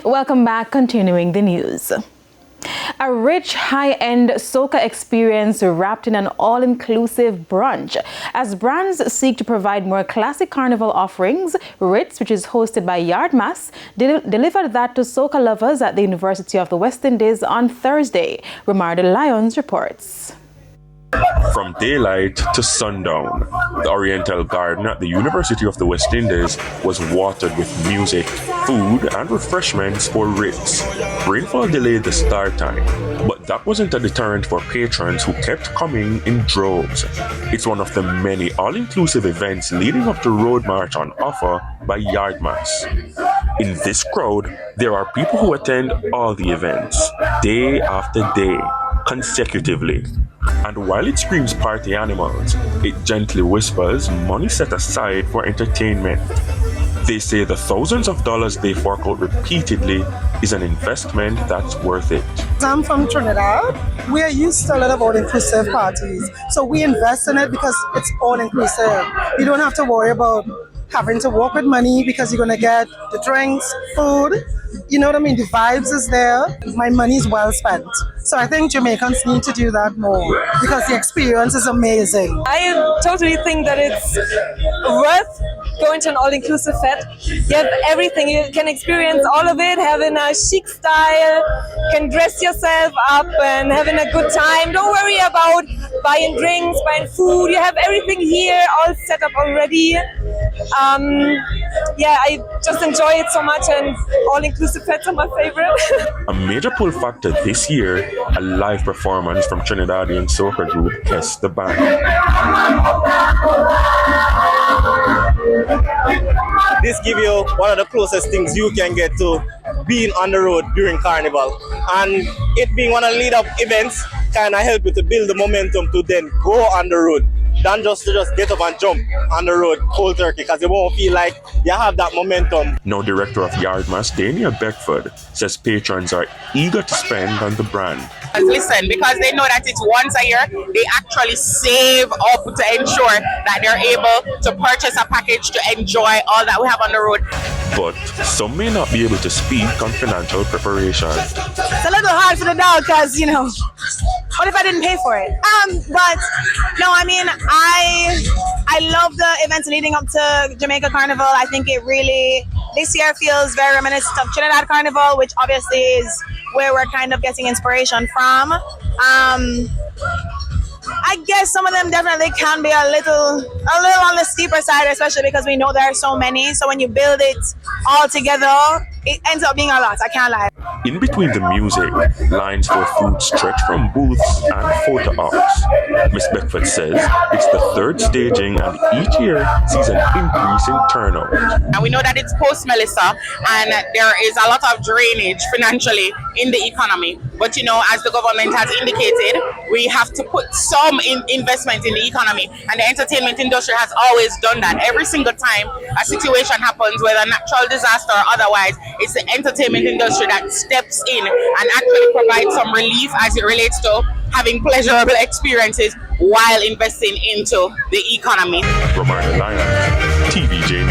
Welcome back, continuing the news. A rich, high-end soca experience wrapped in an all-inclusive brunch. As brands seek to provide more classic carnival offerings, RYTZ, which is hosted by Yardmas, delivered that to soca lovers at the University of the West Indies on Thursday. Romarda Lyons reports. From daylight to sundown, the Oriental Garden at the University of the West Indies was watered with music, food and refreshments for RYTZ. Rainfall delayed the start time, but that wasn't a deterrent for patrons who kept coming in droves. It's one of the many all-inclusive events leading up to Road March on offer by Yardmas. In this crowd, there are people who attend all the events, day after day, consecutively. And while it screams party animals, it gently whispers money set aside for entertainment. They say the thousands of dollars they fork out repeatedly is an investment that's worth it. I'm from Trinidad. We are used to a lot of all-inclusive parties. So we invest in it because it's all-inclusive. You don't have to worry about having to walk with money because you're going to get the drinks, food. You know what I mean? The vibes is there. My money is well spent. So I think Jamaicans need to do that more because the experience is amazing. I totally think that it's worth going to an all-inclusive fete. You have everything. You can experience all of it, having a chic style, can dress yourself up and having a good time. Don't worry about buying drinks, buying food. You have everything here all set up already. I just enjoy it so much, and all-inclusive fetes are my favorite. A major pull factor this year, a live performance from Trinidadian soca group Test the Band. This gives you one of the closest things you can get to being on the road during Carnival. And it being one of the lead-up events kind of help you to build the momentum to then go on the road, than just to get up and jump on the road cold turkey, because you won't feel like you have that momentum. Now Director of Yardmas, Dania Beckford, says patrons are eager to spend on the brand. Listen, because they know that it's once a year, they actually save up to ensure that they're able to purchase a package to enjoy all that we have on the road. But some may not be able to speak on financial preparation. It's a little hard for the dog because, what if I didn't pay for it? But no, I mean, I love the events leading up to Jamaica Carnival. I think it really, this year feels very reminiscent of Trinidad Carnival, which obviously is where we're kind of getting inspiration from. I guess some of them definitely can be a little on the steeper side, especially because we know there are so many. So when you build it all together, it ends up being a lot, I can't lie. In between the music, lines for food stretch from booths and photo ops. Ms. Beckford says it's the third staging and each year sees an increase in turnout. And we know that it's post-Melissa and there is a lot of drainage financially in the economy. But as the government has indicated, we have to put some investment in the economy, and the entertainment industry has always done that. Every single time a situation happens, whether natural disaster or otherwise, it's the entertainment industry that steps in and actually provides some relief as it relates to having pleasurable experiences while investing into the economy. Romarda Lyons, TVJ.